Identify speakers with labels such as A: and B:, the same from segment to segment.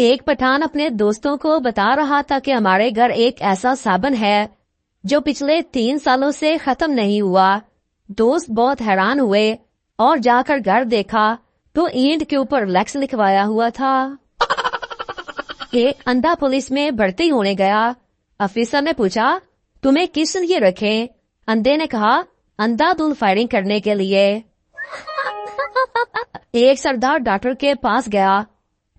A: एक पठान अपने दोस्तों को बता रहा था कि हमारे घर एक ऐसा साबन है जो पिछले 3 सालों से खत्म नहीं हुआ। दोस्त बहुत हैरान हुए और जाकर घर देखा तो ईंट के ऊपर लेक्स लिखवाया हुआ था। एक अंधा पुलिस में भर्ती होने गया। ऑफिसर ने पूछा, तुम्हें किस लिए रखे? अंधे ने कहा, अंधाधुंध फायरिंग करने के लिए। एक सरदार डॉक्टर के पास गया।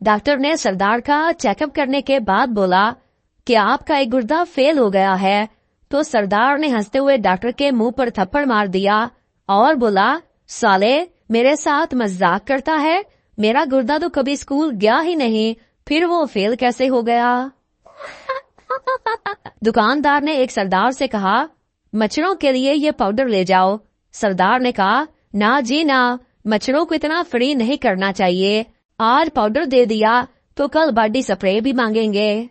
A: डॉक्टर ने सरदार का चेकअप करने के बाद बोला कि आपका एक गुर्दा फेल हो गया है। तो सरदार ने हंसते हुए डॉक्टर के मुंह पर थप्पड़ मार दिया और बोला, साले मेरे साथ मजाक करता है? मेरा गुर्दा तो कभी स्कूल गया ही नहीं, फिर वो फेल कैसे हो गया? दुकानदार ने एक सरदार से कहा, मच्छरों के लिए ये पाउडर ले जाओ। सरदार ने कहा, ना जी ना, मच्छरों को इतना फ्री नहीं करना चाहिए। आज पाउडर दे दिया तो कल बॉडी स्प्रे भी मांगेंगे।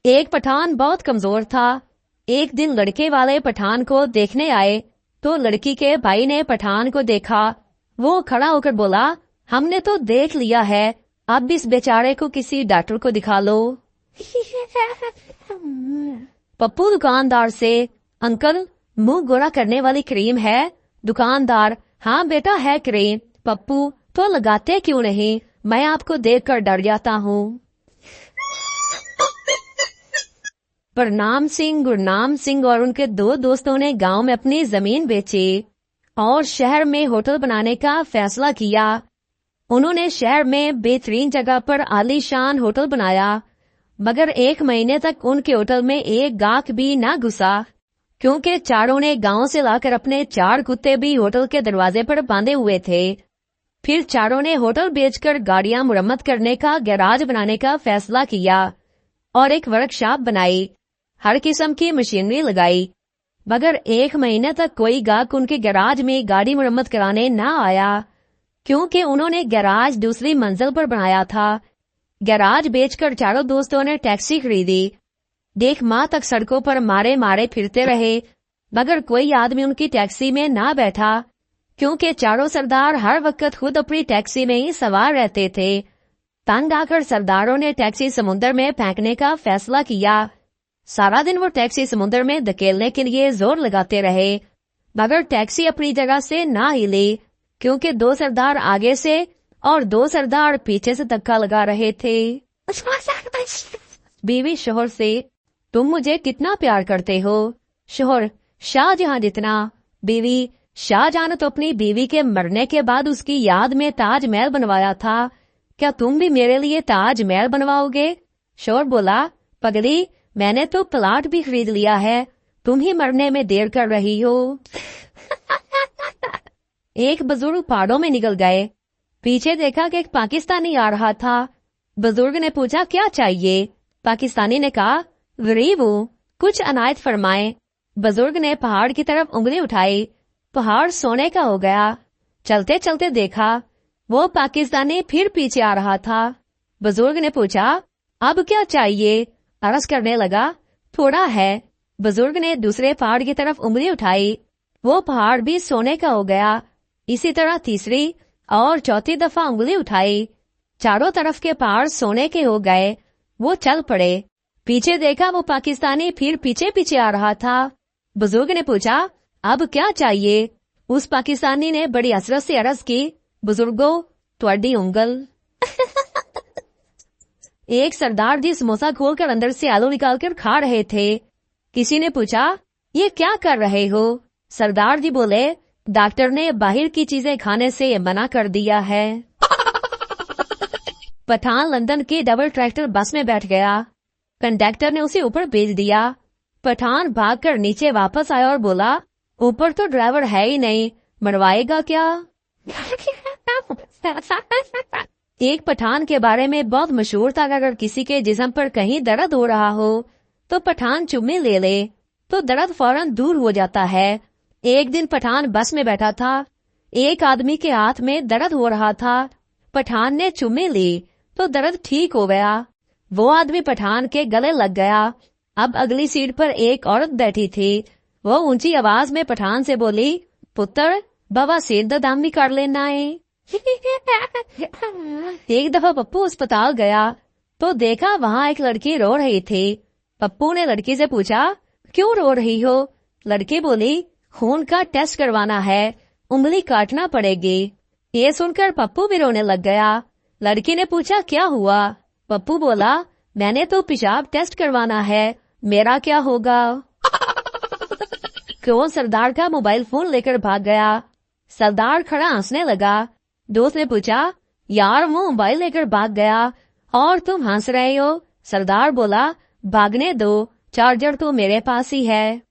A: एक पठान बहुत कमजोर था। एक दिन लड़के वाले पठान को देखने आए तो लड़की के भाई ने पठान को देखा। वो खड़ा होकर बोला, हमने तो देख लिया है, अब इस बेचारे को किसी डॉक्टर को दिखा लो। पप्पू दुकानदार से, अंकल मुंह गोरा करने वाली क्रीम है? दुकानदार, हाँ बेटा है क्रीम। पप्पू, तो लगाते क्यों नहीं? मैं आपको देखकर डर जाता हूँ। प्रणाम सिंह, गुरनाम सिंह और उनके 2 दोस्तों ने गांव में अपनी जमीन बेची और शहर में होटल बनाने का फैसला किया। उन्होंने शहर में बेहतरीन जगह पर आलीशान होटल बनाया, मगर 1 महीने तक उनके होटल में एक गाहक भी ना घुसा, क्योंकि चारों ने गांव से लाकर अपने 4 कुत्ते भी होटल के दरवाजे पर बांधे हुए थे। फिर चारों ने होटल बेचकर गाड़ियां मुरम्मत करने का गैराज बनाने का फैसला किया और एक वर्कशॉप बनाई। हर किस्म की मशीनरी लगाई, मगर 1 महीने तक कोई गाहक उनके गैराज में गाड़ी मुरम्मत कराने ना आया, क्योंकि उन्होंने गैराज दूसरी मंजिल पर बनाया था। गैराज बेचकर चारों दोस्तों ने टैक्सी खरीदी। 1 माह तक सड़कों पर मारे मारे फिरते रहे, मगर कोई आदमी उनकी टैक्सी में ना बैठा, क्योंकि चारों सरदार हर वक्त खुद अपनी टैक्सी में ही सवार रहते थे। तंग आकर सरदारों ने टैक्सी समुद्र में फेंकने का फैसला किया। सारा दिन वो टैक्सी समुद्र में धकेलने के लिए जोर लगाते रहे, मगर टैक्सी अपनी जगह से ना हिली, क्योंकि 2 सरदार आगे से और 2 सरदार पीछे से धक्का लगा रहे थे। बीवी शोहर से, तुम मुझे कितना प्यार करते हो? शोहर, शाहजहां जितना। बीवी, शाहजहां ने तो अपनी बीवी के मरने के बाद उसकी याद में ताजमहल बनवाया था, क्या तुम भी मेरे लिए ताजमहल बनवाओगे? शोहर बोला, पगली, मैंने तो प्लाट भी खरीद लिया है, तुम ही मरने में देर कर रही हो। एक बुजुर्ग पहाड़ों में निकल गए। पीछे देखा कि एक पाकिस्तानी आ रहा था। बुजुर्ग ने पूछा, क्या चाहिए? पाकिस्तानी ने कहा, गरीब हूँ, कुछ अनायत फरमाएं। बुजुर्ग ने पहाड़ की तरफ उंगली उठाई। पहाड़ सोने का हो गया। चलते चलते देखा वो पाकिस्तानी फिर पीछे आ रहा था। बुजुर्ग ने पूछा, अब क्या चाहिए? अर्ज करने लगा, थोड़ा है। बुजुर्ग ने दूसरे पहाड़ की तरफ उंगली उठाई। वो पहाड़ भी सोने का हो गया। इसी तरह तीसरी और चौथी दफा उंगली उठाई। चारों तरफ के पहाड़ सोने के हो गए। वो चल पड़े। पीछे देखा वो पाकिस्तानी फिर पीछे पीछे आ रहा था। बुजुर्ग ने पूछा, अब क्या चाहिए? उस पाकिस्तानी ने बड़ी हसरत से अर्ज की, बुजुर्गो, त्वाडी उंगल। एक सरदार जी समोसा खोलकर अंदर से आलू निकालकर खा रहे थे। किसी ने पूछा, ये क्या कर रहे हो? सरदार जी बोले, डॉक्टर ने बाहर की चीजें खाने से मना कर दिया है। पठान लंदन की डबल ट्रैक्टर बस में बैठ गया। कंडक्टर ने उसे ऊपर भेज दिया। पठान भागकर नीचे वापस आया और बोला, ऊपर तो ड्राइवर है ही नहीं, मरवाएगा क्या? एक पठान के बारे में बहुत मशहूर था कि अगर किसी के जिस्म पर कहीं दर्द हो रहा हो तो पठान चुम्मी ले ले तो दर्द फौरन दूर हो जाता है। एक दिन पठान बस में बैठा था। एक आदमी के हाथ में दर्द हो रहा था। पठान ने चुम्मी ली तो दर्द ठीक हो गया। वो आदमी पठान के गले लग गया। अब अगली सीट पर एक औरत बैठी थी। वो ऊंची आवाज में पठान से बोली, पुत्र, बाबा सिर दा दम भी कर लेना है। एक दफा पप्पू अस्पताल गया तो देखा वहाँ एक लड़की रो रही थी। पप्पू ने लड़की से पूछा, क्यों रो रही हो? लड़की बोली, खून का टेस्ट करवाना है, उंगली काटना पड़ेगी। ये सुनकर पप्पू भी रोने लग गया। लड़की ने पूछा, क्या हुआ? पप्पू बोला, मैंने तो पेशाब टेस्ट करवाना है, मेरा क्या होगा? क्यों सरदार का मोबाइल फोन लेकर भाग गया। सरदार खड़ा हंसने लगा। दोस्त ने पूछा, यार वो मोबाइल लेकर भाग गया और तुम हंस रहे हो? सरदार बोला, भागने दो, चार्जर तो मेरे पास ही है।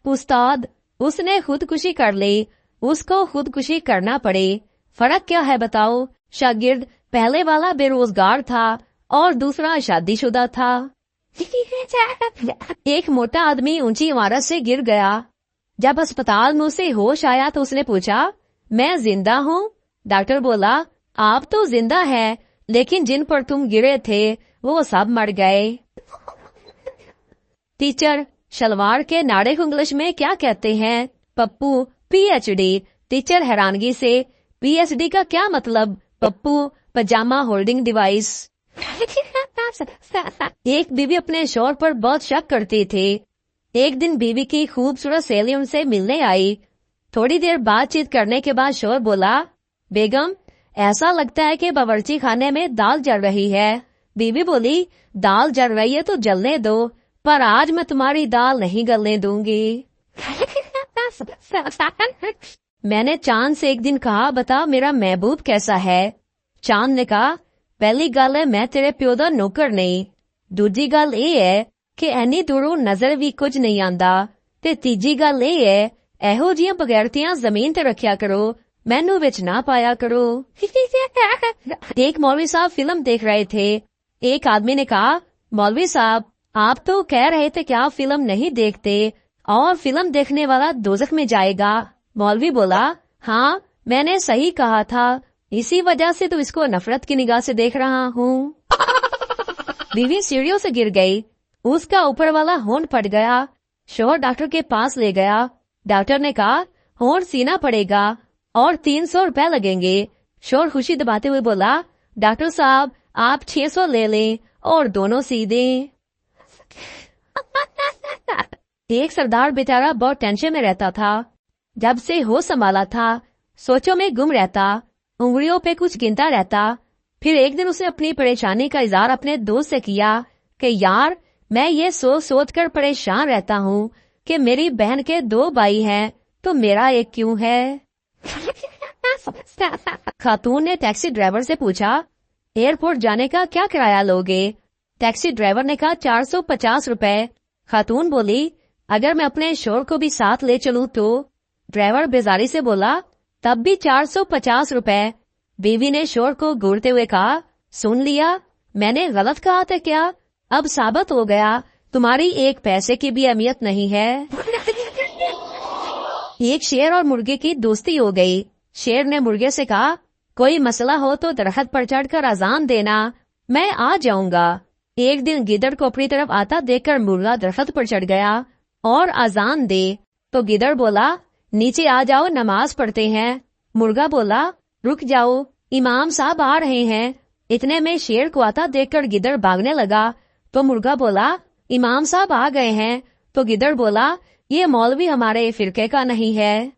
A: उस्ताद, उसने खुदकुशी कर ली, उसको खुदकुशी करना पड़ी। फर्क क्या है बताओ? शागिर्द पहले वाला बेरोजगार था और दूसरा शादीशुदा था। एक मोटा आदमी ऊंची इमारत से गिर गया। जब अस्पताल में उसे होश आया तो उसने पूछा, मैं जिंदा हूँ? डॉक्टर बोला, आप तो जिंदा हैं, लेकिन जिन पर तुम गिरे थे वो सब मर गए। टीचर, शलवार के नाड़े को इंग्लिश में क्या कहते हैं? पप्पू, पीएचडी। टीचर हैरानगी से, पीएचडी का क्या मतलब? पप्पू, पजामा होल्डिंग डिवाइस। एक बीवी अपने शौहर पर बहुत शक करती थी। एक दिन बीवी की खूबसूरत सहेली उनसे मिलने आई। थोड़ी देर बातचीत करने के बाद शौहर बोला, बेगम, ऐसा लगता है कि बावर्ची खाने में दाल जल रही है। बीवी बोली, दाल जल रही है तो जलने दो, पर आज मैं तुम्हारी दाल नहीं गलने दूंगी। मैंने चांद से एक दिन कहा, बता मेरा महबूब कैसा है? चांद ने कहा, पहली गल है मैं तेरे प्यो दा नौकर नहीं, दूजी गल ये है कि एनी दूरों नजर भी कुछ नहीं आंदा, ते तीजी गल ये है एहो जियां बगैरतियां जमीन ते रखिया करो, मैनू विच ना पाया करो। एक मौलवी साहब फिल्म देख रहे थे। एक आदमी ने कहा, मौलवी साहब, आप तो कह रहे थे कि आप फिल्म नहीं देखते और फिल्म देखने वाला दोजख में जाएगा। मौलवी बोला, हाँ मैंने सही कहा था, इसी वजह से तो इसको नफरत की निगाह से देख रहा हूँ। बीवी सीढ़ियों से गिर गई, उसका ऊपर वाला होंठ फट गया। शौहर डॉक्टर के पास ले गया। डॉक्टर ने कहा, होंठ सीना पड़ेगा और 300 रुपए लगेंगे। शौहर खुशी दबाते हुए बोला, डॉक्टर साहब आप 600 ले लें और दोनों सी दें। एक सरदार बेचारा बहुत टेंशन में रहता था। जब से हो संभाला था सोचों में गुम रहता, उंगलियों पे कुछ गिनता रहता। फिर एक दिन उसने अपनी परेशानी का इजहार अपने दोस्त से किया कि यार मैं ये सोच कर परेशान रहता हूँ कि मेरी बहन के 2 भाई हैं तो मेरा एक क्यों है। खातून ने टैक्सी ड्राइवर से पूछा, एयरपोर्ट जाने का क्या किराया लोगे? टैक्सी ड्राइवर ने कहा 450 रुपए। खातून बोली, अगर मैं अपने शौहर को भी साथ ले चलूं तो? ड्राइवर बेजारी से बोला, तब भी 450 रुपए। बीवी ने शौहर को घूरते हुए कहा, सुन लिया, मैंने गलत कहा था क्या? अब साबित हो गया तुम्हारी एक पैसे की भी अहमियत नहीं है। एक शेर और मुर्गे की दोस्ती हो गई। शेर ने मुर्गे से कहा, कोई मसला हो तो दरख्त पर चढ़कर अजान देना, मैं आ जाऊंगा। एक दिन गिदड़ को अपनी तरफ आता देखकर मुर्गा दरख्त पर चढ़ गया और अजान दे तो गिदड़ बोला, नीचे आ जाओ नमाज पढ़ते हैं। मुर्गा बोला, रुक जाओ इमाम साहब आ रहे हैं। इतने में शेर को आता देखकर गिदड़ भागने लगा तो मुर्गा बोला, इमाम साहब आ गए हैं। तो गिदड़ बोला, ये मौलवी हमारे फिरके का नहीं है।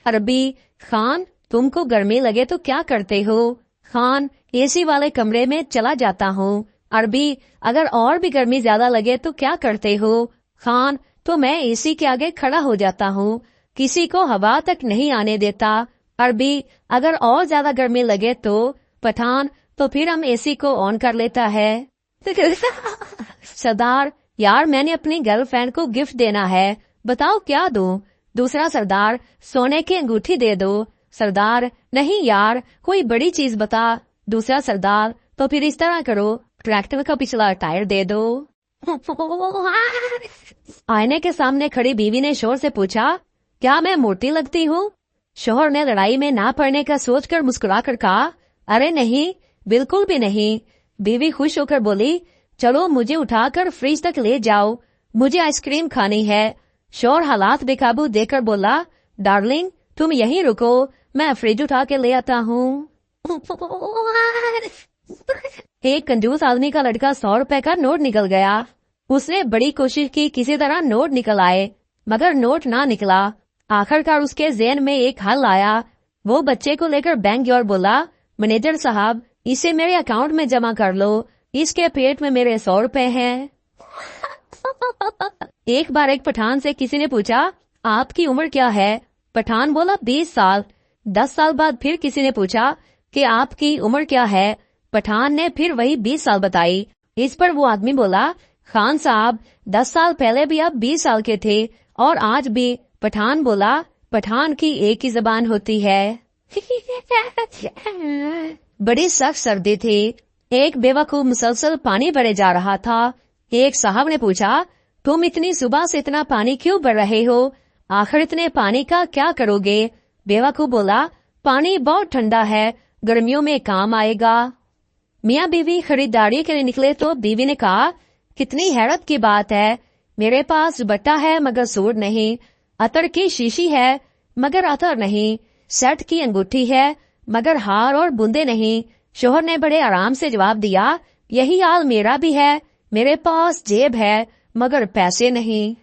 A: अरबी, खान तुमको गर्मी लगे तो क्या करते हो? खान, एसी वाले कमरे में चला जाता हूँ। अरबी, अगर और भी गर्मी ज्यादा लगे तो क्या करते हो? खान, तो मैं एसी के आगे खड़ा हो जाता हूँ, किसी को हवा तक नहीं आने देता। अरबी, अगर और ज्यादा गर्मी लगे तो? पठान, तो फिर हम एसी को ऑन कर लेता है। सरदार, यार मैंने अपनी गर्लफ्रेंड को गिफ्ट देना है, बताओ क्या दूं? दूसरा सरदार, सोने की अंगूठी दे दो। सरदार, नहीं यार कोई बड़ी चीज बता। दूसरा सरदार, तो फिर इस तरह करो, ट्रैक्टर का पिछला टायर दे दो। आईने के सामने खड़ी बीवी ने शौहर से पूछा, क्या मैं मोटी लगती हूँ? शौहर ने लड़ाई में ना पड़ने का सोचकर मुस्कुरा कर कहा, अरे नहीं, बिल्कुल भी नहीं। बीवी खुश होकर बोली, चलो मुझे उठाकर फ्रिज तक ले जाओ, मुझे आइसक्रीम खानी है। शौहर हालात बेकाबू देखकर बोला, डार्लिंग तुम यहीं रुको, मैं फ्रिज उठा के ले आता हूँ। एक कंजूस आदमी का लड़का 100 रुपए का नोट निकल गया। उसने बड़ी कोशिश की किसी तरह नोट निकल आए, मगर नोट ना निकला। आखिरकार उसके ज़हन में एक हल आया। वो बच्चे को लेकर बैंक गया और बोला, मैनेजर साहब, इसे मेरे अकाउंट में जमा कर लो, इसके पेट में मेरे 100 रुपए हैं। एक बार एक पठान से किसी ने पूछा, आपकी उम्र क्या है? पठान बोला 20 साल। 10 साल बाद फिर किसी ने पूछा कि आपकी उम्र क्या है? पठान ने फिर वही 20 साल बताई। इस पर वो आदमी बोला, खान साहब, 10 साल पहले भी आप 20 साल के थे और आज भी। पठान बोला, पठान की एक ही जबान होती है। बड़ी सख्त सर्दी थी। एक बेवकूफ मुसलसल पानी भरे जा रहा था। एक साहब ने पूछा, तुम इतनी सुबह से इतना पानी क्यों भर रहे हो? आखिर इतने पानी का क्या करोगे? बेवकूफ बोला, पानी बहुत ठंडा है, गर्मियों में काम आएगा। मियाँ बीवी खरीदारी के लिए निकले तो बीवी ने कहा, कितनी हैरत की बात है, मेरे पास दुपट्टा है मगर सूट नहीं, अतर की शीशी है मगर अतर नहीं, सेट की अंगूठी है मगर हार और बूंदे नहीं। शोहर ने बड़े आराम से जवाब दिया, यही हाल मेरा भी है, मेरे पास जेब है मगर पैसे नहीं।